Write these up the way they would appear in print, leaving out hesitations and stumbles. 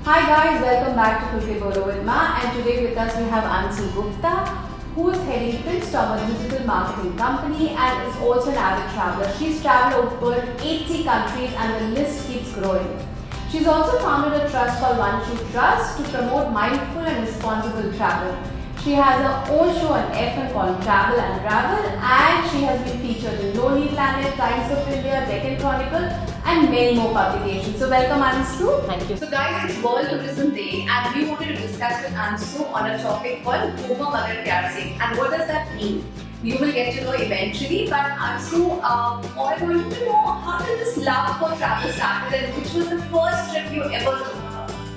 Hi guys, welcome back to Khulke Bolo with Ma, and today with us we have Ansoo Gupta, who is heading Princeton, a digital marketing company, and is also an avid traveler. She's traveled over 80 countries and the list keeps growing. She's also founded a trust called One True Trust to promote mindful and responsible travel. She has her own show on FM called Travel and Travel, and she has been featured in Lonely Planet, Times of India, Deccan Chronicle, and many more publications. So welcome Ansoo. Thank you. So guys, it's World Tourism Day and we wanted to discuss with Ansoo on a topic called Ghoomo Magar Pyar. And what does that mean? You will get to know eventually, but Ansoo, I wanted to know how did this love for travel started and which was the first trip you ever took?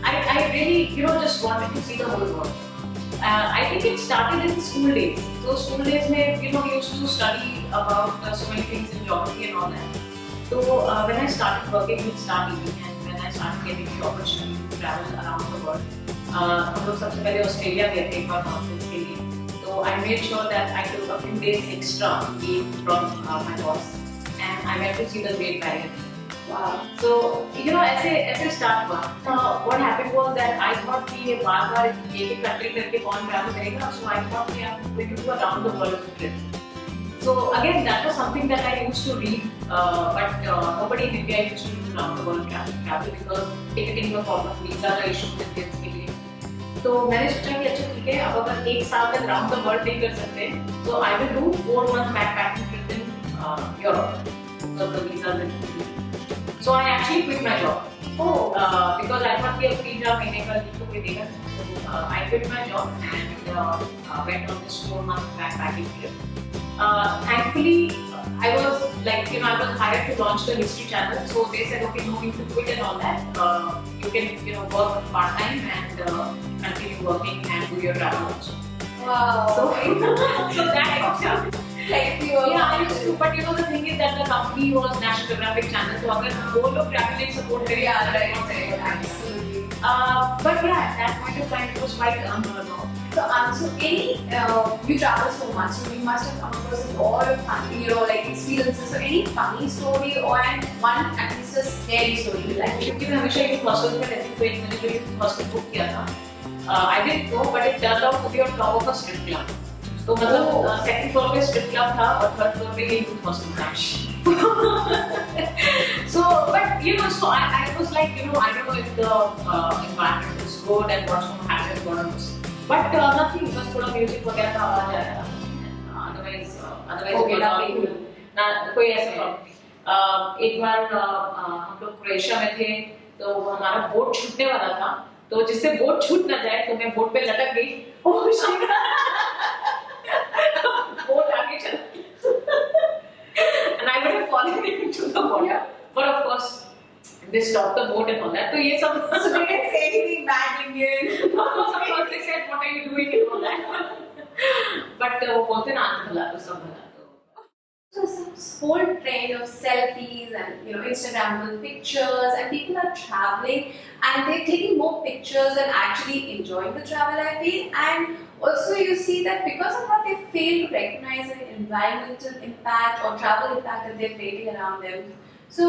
I really, just wanted to see the whole world. I think it started in school days. So school days, we used to study about so many things in geography and all that. So when I started working with Star TV and when I started getting the opportunity to travel around the world, हम लोग सबसे पहले Australia गए थे एक बार mountains के लिए. So I made sure that I took a few days extra leave from my boss and I went to see the Great Barrier Reef. Wow. So ऐसे start हुआ. What happened was that I thought कि ये बार-बार एक country करके कौन travel करेगा? So I thought कि I'm going to do a round the world trip. So again, that was something that I used to read, but nobody in India used to do round the world travel because ticketing का problem, visa का issue Indians के लिए. तो मैंने सोचा कि अच्छा ठीक है, अब अगर एक साल तक round the world नहीं कर सकते, so I will do 4-month backpacking trip in Europe because the visas are. So I actually quit my job. Because I thought कि अब 3-4 महीने का leave तो कोई देगा. So I quit my job and went on this 4-month backpacking trip. Thankfully, I was I was hired to launch the History channel. So they said, okay, no need to quit and all that. You can, work part time and continue working and do your travel also. Wow. So that works out. I used to, but the thing is that the company was National Geographic channel. So अगर वो लोग traveling support करें, Absolutely. But yeah, at that point of time, it was quite unheard of. So Ansoo, you travel so much, so you must have come across a lot of funny, experiences. So any funny story or one at least a scary story you like? क्योंकि मैं हमेशा एक hostel में रहती हूँ, तो एक मैंने जो एक हॉस्टल बुक किया था. I didn't know, but it turned out to be on top of a strip club. तो मतलब second floor पे strip club था और third floor पे ये youth hostel था. So, but so I was like, I don't know if the environment is good and what's going to happen, God knows. But nothing, बस थोड़ा music वगैरह का आवाज आ रहा था. Otherwise Okay, lovely. ना कोई ऐसा प्रॉब्लम. एक बार हम लोग क्रोएशिया में थे, तो हमारा बोट छूटने वाला था. तो जिससे बोट छूट ना जाए, तो मैं बोट पे लटक गई. बोट आगे चला. And I would have fallen into the water. Yeah. But of course, they stopped the boat and all that. So ये सब. So they didn't say anything bad Indian. Of course, they said, "What are you doing?" and all that. But वो बोलते ना आंख भला तो सब भला तो. So this whole trend of selfies and Instagrammable pictures, and people are traveling and they're taking more pictures and actually enjoying the travel, I feel. And also you see that because of that, they fail to recognize the environmental impact or travel impact that they're creating around them. So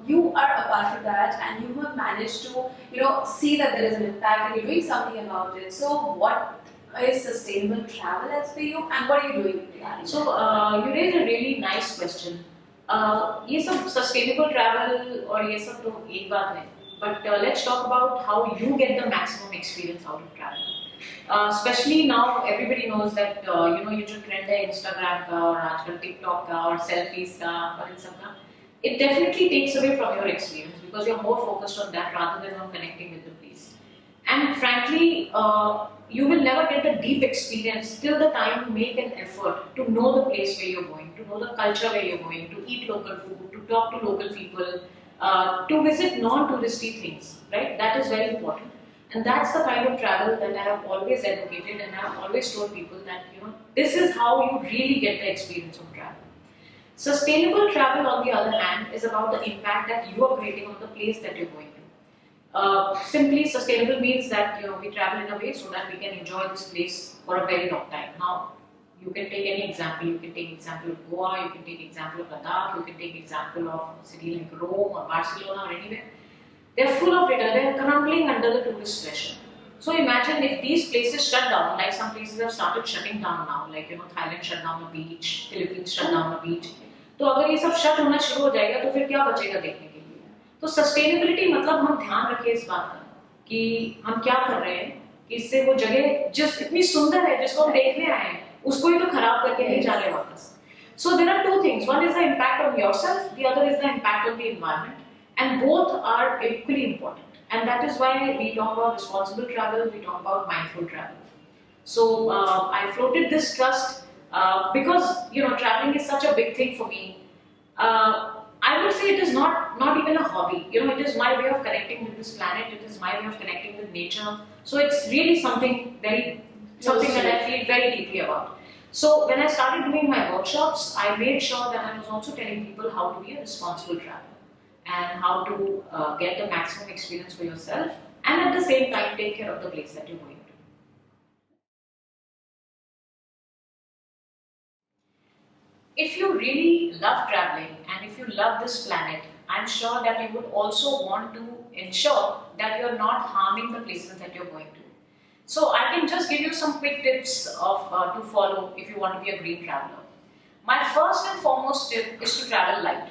you are a part of that, and you have managed to see that there is an impact and you're doing something about it. So what is sustainable travel as for you, and what are you doing regarding So you raised a really nice question. ये सब sustainable travel और ये सब तो एक बात है. But let's talk about how you get the maximum experience out of travel. Especially now, everybody knows that ये जो trend है Instagram का और आजकल TikTok का और selfies का और इन सब का, it definitely takes away from your experience because you're more focused on that rather than on connecting with the place. And frankly, you will never get a deep experience till the time you make an effort to know the place where you're going, to know the culture where you're going, to eat local food, to talk to local people, to visit non-touristy things, right? That is very important. And that's the kind of travel that I have always advocated, and I have always told people that, this is how you really get the experience of travel. Sustainable travel, on the other hand, is about the impact that you are creating on the place that you're going to. Simply, sustainable means that we travel in a way so that we can enjoy this place for a very long time. Now, you can take any example. You can take example of Goa. You can take example of Ladakh. You can take example of a city like Rome or Barcelona or anywhere. They're full of data. They're around crumbling under the tourist pressure. So imagine if these places shut down, like some places have started shutting down now, like Thailand shut down a beach, Philippines shut down a beach. तो अगर ये सब shut होना शुरू हो जाएगा तो फिर क्या बचेगा देखने के लिए? तो सस्टेनेबिलिटी मतलब हम ध्यान रखें इस बात का कि हम क्या कर रहे हैं, कि इससे वो जगह जिस इतनी सुंदर है जिसको हम देखने आए हैं उसको ही तो खराब करके नहीं जा रहे वापस. So there are two things. One is the impact on yourself, the other is the impact on the environment, and both are equally important. And that is why we talk about responsible travel, we talk about mindful travel. So I floated this trust because traveling is such a big thing for me. I would say it is not even a hobby. It is my way of connecting with this planet. It is my way of connecting with nature. So it's really something that I feel very deeply about. So when I started doing my workshops, I made sure that I was also telling people how to be a responsible traveler and how to get the maximum experience for yourself, and at the same time take care of the place that you're going to. If you really love traveling and if you love this planet, I'm sure that you would also want to ensure that you're not harming the places that you're going to. So I can just give you some quick tips to follow if you want to be a green traveler. My first and foremost tip is to travel light.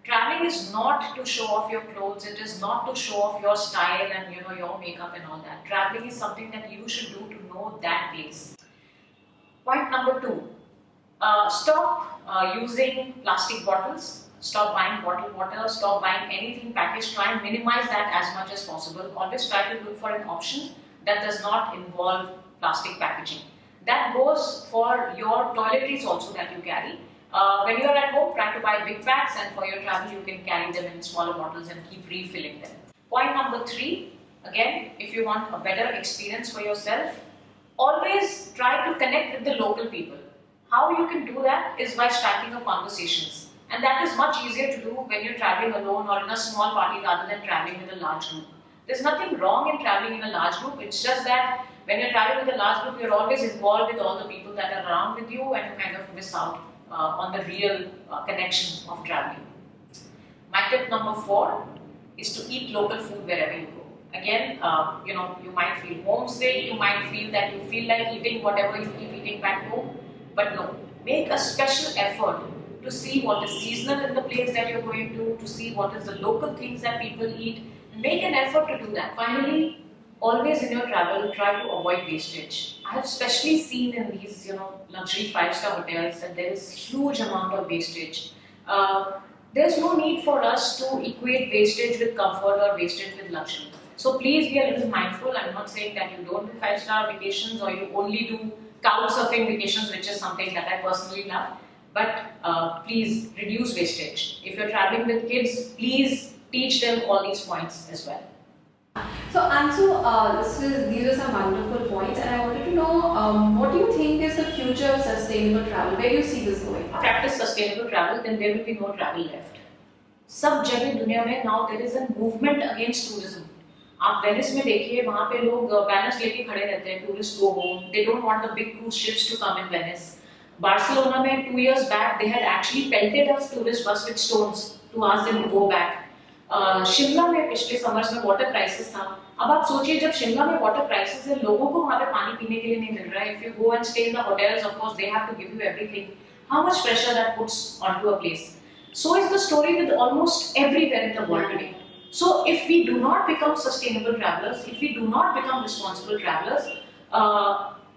Traveling is not to show off your clothes, it is not to show off your style and your makeup and all that. Traveling is something that you should do to know that place. Point number 2, stop using plastic bottles, stop buying bottled water, stop buying anything packaged, try and minimize that as much as possible. Always try to look for an option that does not involve plastic packaging. That goes for your toiletries also that you carry. When you are at home, try to buy big bags, and for your travel you can carry them in smaller bottles and keep refilling them. Point number 3, again, if you want a better experience for yourself, always try to connect with the local people. How you can do that is by striking up conversations. And that is much easier to do when you're traveling alone or in a small party rather than traveling with a large group. There's nothing wrong in traveling in a large group, it's just that when you're traveling with a large group, you're always involved with all the people that are around with you and you kind of miss out on the real connection of traveling. My tip number 4 is to eat local food wherever you go. Again, you might feel homesick, you might feel that you feel like eating whatever you keep eating back home, but no, make a special effort to see what is seasonal in the place that you're going to see what is the local things that people eat. Make an effort to do that. Finally, always in your travel, try to avoid wastage. I have especially seen in these, luxury 5-star hotels that there is huge amount of wastage. There's no need for us to equate wastage with comfort or wastage with luxury. So please be a little mindful. I'm not saying that you don't do 5-star vacations or you only do couch surfing vacations, which is something that I personally love. But please reduce wastage. If you're traveling with kids, please teach them all these points as well. So Ansoo, these are some wonderful points, and I wanted to know what do you think is the future of sustainable travel? Where do you see this going? Practice sustainable travel, then there will be no travel left. सब जगह दुनिया में now there is a movement against tourism. आप Venice में देखिए, वहाँ पे लोग बैनर्स लेके खड़े रहते हैं, tourists go home. They don't want the big cruise ships to come in Venice. Barcelona में 2 years back they had actually pelted a tourist bus with stones to ask them to go back. Shimla में पिछले summers में water crisis था. अब आप सोचिए, जब शिमला में वाटर क्राइसिस है, लोगों को वहाँ पे पानी पीने के लिए नहीं मिल रहा है. If you go and stay in the hotels, of course they have to give you everything. How much pressure that puts onto a place. So is the story with almost everywhere in the world today. So if we do not become sustainable travelers, if we do not become responsible travelers,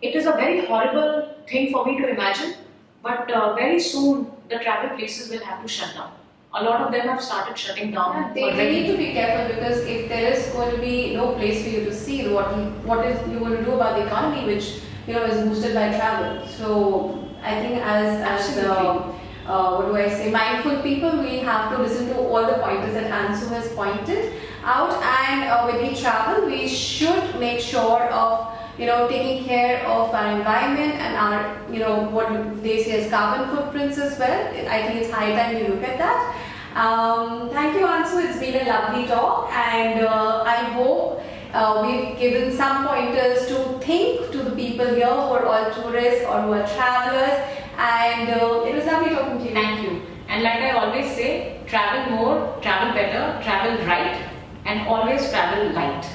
it is a very horrible thing for me to imagine, but very soon the travel places will have to shut down. A lot of them have started shutting down. They need to be careful, because if there is going to be no place for you to see, what is you going to do about the economy, which is boosted by travel. So I think as what do I say, mindful people, we have to listen to all the pointers that Ansoo has pointed out, and when we travel, we should make sure of taking care of our environment and our what they say as carbon footprints as well. I think it's high time we look at that. Thank you, Ansoo. It's been a lovely talk, and I hope we've given some pointers to think to the people here who are all tourists or who are travelers, and it was lovely talking to you. Thank you. And like I always say, travel more, travel better, travel right, and always travel light.